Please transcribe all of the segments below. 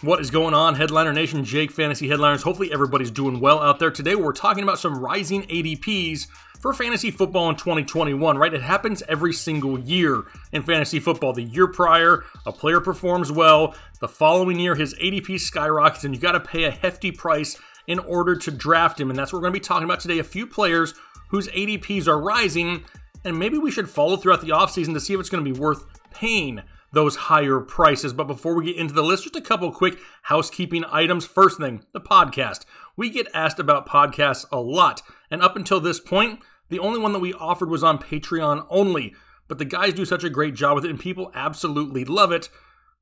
What is going on, Headliner Nation? Jake, Fantasy Headliners. Hopefully everybody's doing well out there. Today we're talking about some rising ADPs for fantasy football in 2021, right? It happens every single year in fantasy football. The year prior, a player performs well. The following year, his ADP skyrockets, and you got to pay a hefty price in order to draft him. And that's what we're going to be talking about today. A few players whose ADPs are rising, and maybe we should follow throughout the offseason to see if it's going to be worth paying those higher prices. But before we get into the list, just a couple quick housekeeping items. First thing, the podcast. We get asked about podcasts a lot, and up until this point, the only one that we offered was on Patreon only, but the guys do such a great job with it, and people absolutely love it,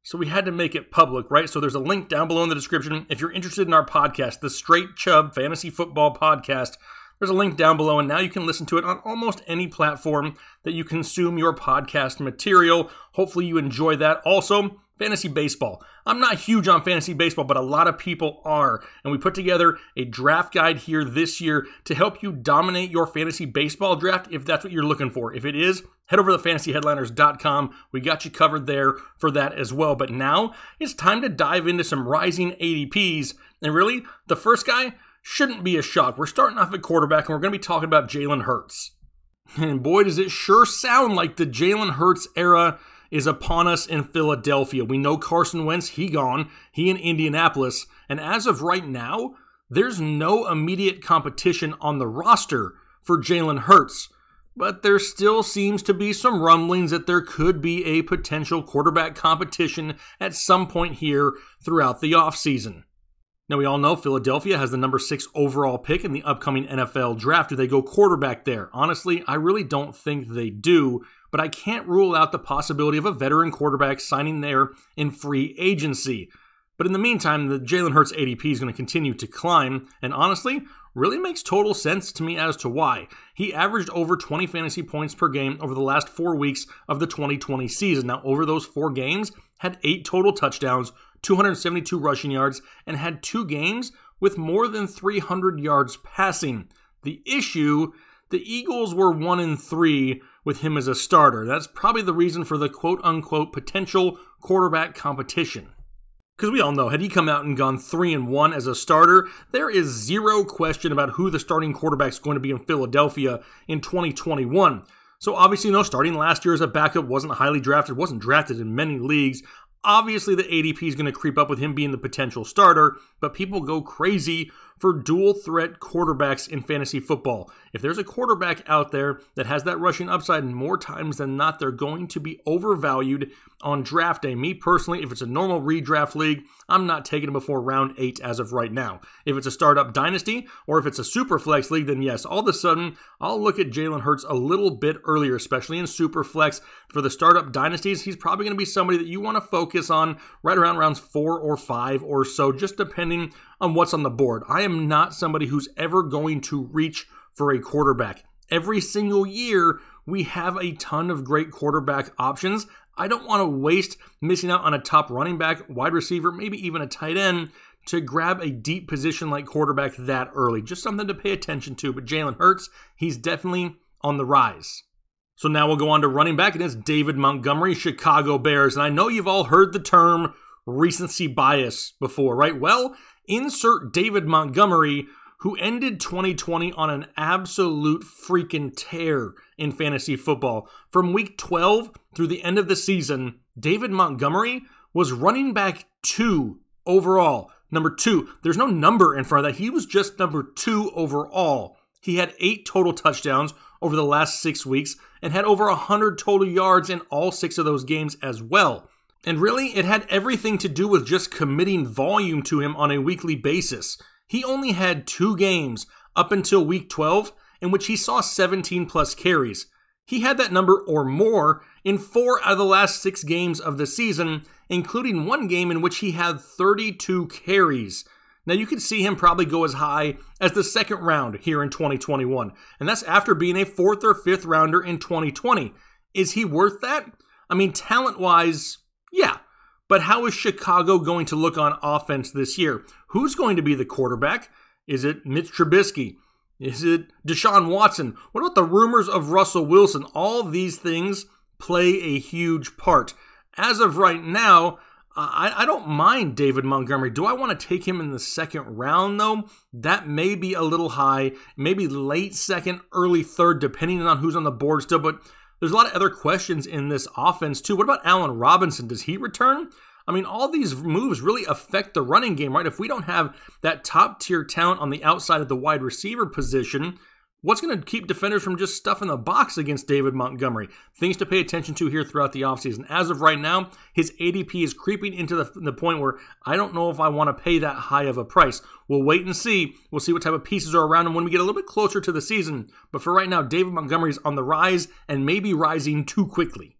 so we had to make it public, right? So there's a link down below in the description. If you're interested in our podcast, the Straight Chubb Fantasy Football Podcast, there's a link down below, and now you can listen to it on almost any platform that you consume your podcast material. Hopefully you enjoy that. Also, fantasy baseball. I'm not huge on fantasy baseball, but a lot of people are, and we put together a draft guide here this year to help you dominate your fantasy baseball draft if that's what you're looking for. If it is, head over to fantasyheadliners.com. We got you covered there for that as well. But now it's time to dive into some rising ADPs, and really, the first guy shouldn't be a shock. We're starting off at quarterback, and we're going to be talking about Jalen Hurts. And boy, does it sure sound like the Jalen Hurts era is upon us in Philadelphia. We know Carson Wentz, he gone. He in Indianapolis. And as of right now, there's no immediate competition on the roster for Jalen Hurts. But there still seems to be some rumblings that there could be a potential quarterback competition at some point here throughout the offseason. Now, we all know Philadelphia has the number 6 overall pick in the upcoming NFL draft. Do they go quarterback there? Honestly, I really don't think they do, but I can't rule out the possibility of a veteran quarterback signing there in free agency. But in the meantime, the Jalen Hurts ADP is going to continue to climb, and honestly, really makes total sense to me as to why. He averaged over 20 fantasy points per game over the last 4 weeks of the 2020 season. Now, over those 4 games, had 8 total touchdowns, 272 rushing yards, and had 2 games with more than 300 yards passing. The issue, the Eagles were 1-3 with him as a starter. That's probably the reason for the quote-unquote potential quarterback competition. Because we all know, had he come out and gone 3-1 as a starter, there is zero question about who the starting quarterback is going to be in Philadelphia in 2021. So obviously, starting last year as a backup, wasn't highly drafted, wasn't drafted in many leagues. Obviously, the ADP is going to creep up with him being the potential starter, but people go crazy for dual threat quarterbacks in fantasy football. If there's a quarterback out there that has that rushing upside, more times than not, they're going to be overvalued on draft day. Me personally, if it's a normal redraft league, I'm not taking him before round 8 as of right now. If it's a startup dynasty or if it's a super flex league, then yes, all of a sudden, I'll look at Jalen Hurts a little bit earlier, especially in super flex. For the startup dynasties, he's probably going to be somebody that you want to focus on right around rounds 4 or 5 or so, just depending on what's on the board. I am not somebody who's ever going to reach for a quarterback. Every single year, we have a ton of great quarterback options. I don't want to waste missing out on a top running back, wide receiver, maybe even a tight end to grab a deep position like quarterback that early. Just something to pay attention to. But Jalen Hurts, he's definitely on the rise. So now we'll go on to running back, and it's David Montgomery, Chicago Bears. And I know you've all heard the term recency bias before, right? Well, insert David Montgomery, who ended 2020 on an absolute freaking tear in fantasy football. From week 12 through the end of the season, David Montgomery was running back 2 overall. Number 2. There's no number in front of that. He was just number 2 overall. He had 8 total touchdowns over the last 6 weeks and had over 100 total yards in all 6 of those games as well. And really, it had everything to do with just committing volume to him on a weekly basis. He only had 2 games up until week 12 in which he saw 17 plus carries. He had that number or more in 4 out of the last 6 games of the season, including 1 game in which he had 32 carries. Now, you could see him probably go as high as the 2nd round here in 2021, and that's after being a 4th or 5th rounder in 2020. Is he worth that? I mean, talent-wise, yeah. But how is Chicago going to look on offense this year? Who's going to be the quarterback? Is it Mitch Trubisky? Is it Deshaun Watson? What about the rumors of Russell Wilson? All these things play a huge part. As of right now, I don't mind David Montgomery. Do I want to take him in the second round, though? That may be a little high, maybe late second, early third, depending on who's on the board still. But there's a lot of other questions in this offense, too. What about Allen Robinson? Does he return? I mean, all these moves really affect the running game, right? If we don't have that top-tier talent on the outside of the wide receiver position, what's going to keep defenders from just stuffing the box against David Montgomery? Things to pay attention to here throughout the offseason. As of right now, his ADP is creeping into the point where I don't know if I want to pay that high of a price. We'll wait and see. We'll see what type of pieces are around him when we get a little bit closer to the season. But for right now, David Montgomery is on the rise and maybe rising too quickly.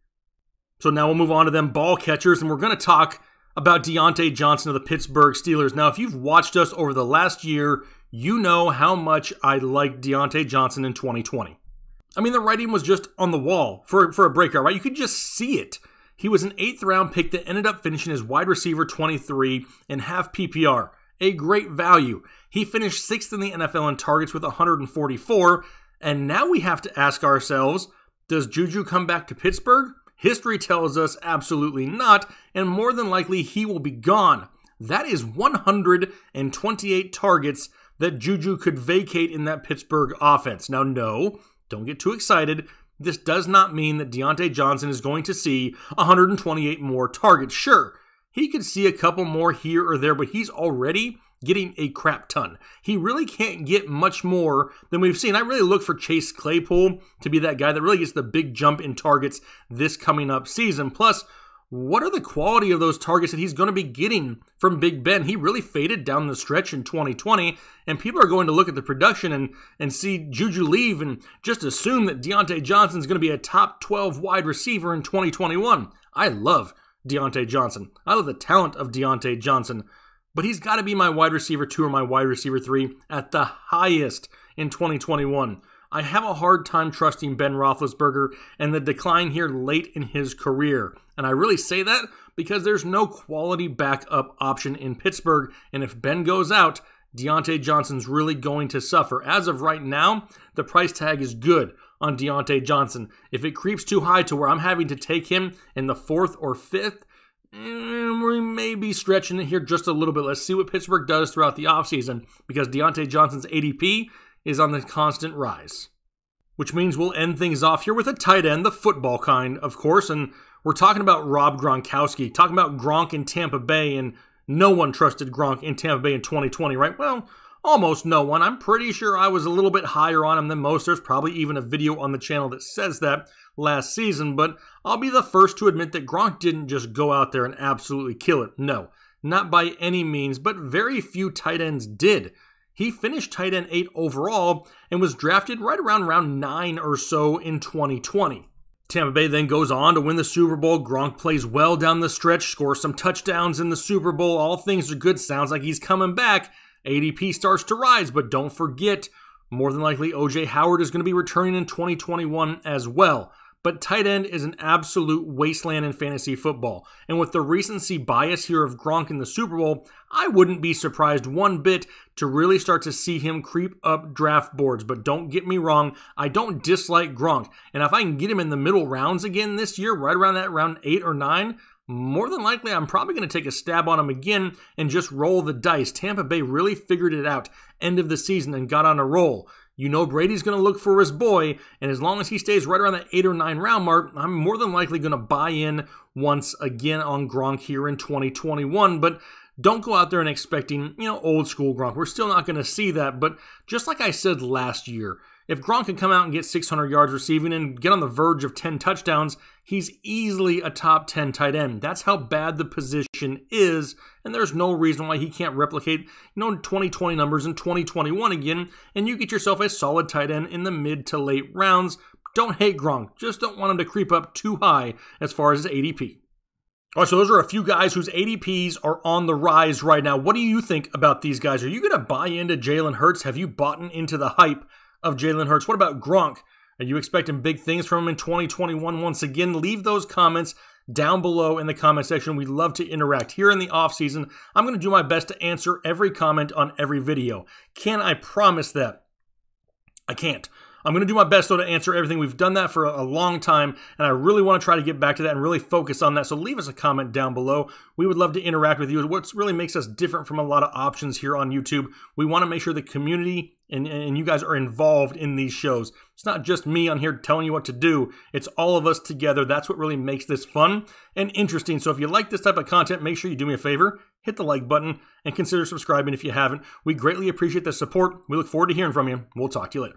So now we'll move on to them ball catchers, and we're going to talk about Diontae Johnson of the Pittsburgh Steelers. Now, if you've watched us over the last year, you know how much I liked Diontae Johnson in 2020. I mean, the writing was just on the wall for a breakout, right? You could just see it. He was an 8th round pick that ended up finishing as wide receiver 23 in half PPR. A great value. He finished 6th in the NFL in targets with 144, and now we have to ask ourselves, does Juju come back to Pittsburgh? History tells us absolutely not, and more than likely he will be gone. That is 128 targets that Juju could vacate in that Pittsburgh offense. Now, no, don't get too excited. This does not mean that Diontae Johnson is going to see 128 more targets. Sure, he could see a couple more here or there, but he's already getting a crap ton. He really can't get much more than we've seen. I really look for Chase Claypool to be that guy that really gets the big jump in targets this coming up season. Plus, what are the quality of those targets that he's going to be getting from Big Ben? He really faded down the stretch in 2020, and people are going to look at the production and see Juju leave and just assume that Diontae Johnson is going to be a top 12 wide receiver in 2021. I love Diontae Johnson. I love the talent of Diontae Johnson, but he's got to be my wide receiver 2 or my wide receiver 3 at the highest in 2021. I have a hard time trusting Ben Roethlisberger and the decline here late in his career. And I really say that because there's no quality backup option in Pittsburgh. And if Ben goes out, Diontae Johnson's really going to suffer. As of right now, the price tag is good on Diontae Johnson. If it creeps too high to where I'm having to take him in the 4th or 5th, we may be stretching it here just a little bit. Let's see what Pittsburgh does throughout the offseason because Diontae Johnson's ADP is on the constant rise. Which means we'll end things off here with a tight end, the football kind, of course, and we're talking about Rob Gronkowski, talking about Gronk in Tampa Bay, and no one trusted Gronk in Tampa Bay in 2020, right? Well, almost no one. I'm pretty sure I was a little bit higher on him than most. There's probably even a video on the channel that says that last season, but I'll be the first to admit that Gronk didn't just go out there and absolutely kill it. No, not by any means, but very few tight ends did. He finished tight end 8 overall and was drafted right around round 9 or so in 2020. Tampa Bay then goes on to win the Super Bowl. Gronk plays well down the stretch, scores some touchdowns in the Super Bowl. All things are good. Sounds like he's coming back. ADP starts to rise, but don't forget, more than likely O.J. Howard is going to be returning in 2021 as well. But tight end is an absolute wasteland in fantasy football. And with the recency bias here of Gronk in the Super Bowl, I wouldn't be surprised one bit to really start to see him creep up draft boards. But don't get me wrong, I don't dislike Gronk. And if I can get him in the middle rounds again this year, right around that round 8 or 9, more than likely I'm probably going to take a stab on him again and just roll the dice. Tampa Bay really figured it out end of the season and got on a roll. You know Brady's going to look for his boy, and as long as he stays right around that 8 or 9 round mark, I'm more than likely going to buy in once again on Gronk here in 2021. But don't go out there and expecting, old school Gronk. We're still not going to see that. But just like I said last year, if Gronk can come out and get 600 yards receiving and get on the verge of 10 touchdowns, he's easily a top 10 tight end. That's how bad the position is, and there's no reason why he can't replicate, 2020 numbers in 2021 again, and you get yourself a solid tight end in the mid to late rounds. Don't hate Gronk, just don't want him to creep up too high as far as his ADP. All right, so those are a few guys whose ADPs are on the rise right now. What do you think about these guys? Are you going to buy into Jalen Hurts? Have you bought into the hype of Jalen Hurts? What about Gronk? Are you expecting big things from him in 2021? Once again, leave those comments down below in the comment section. We'd love to interact. Here in the offseason, I'm going to do my best to answer every comment on every video. Can I promise that? I can't. I'm going to do my best, though, to answer everything. We've done that for a long time, and I really want to try to get back to that and really focus on that. So leave us a comment down below. We would love to interact with you. What really makes us different from a lot of options here on YouTube. We want to make sure the community and you guys are involved in these shows. It's not just me on here telling you what to do. It's all of us together. That's what really makes this fun and interesting. So if you like this type of content, make sure you do me a favor. Hit the like button and consider subscribing if you haven't. We greatly appreciate the support. We look forward to hearing from you. We'll talk to you later.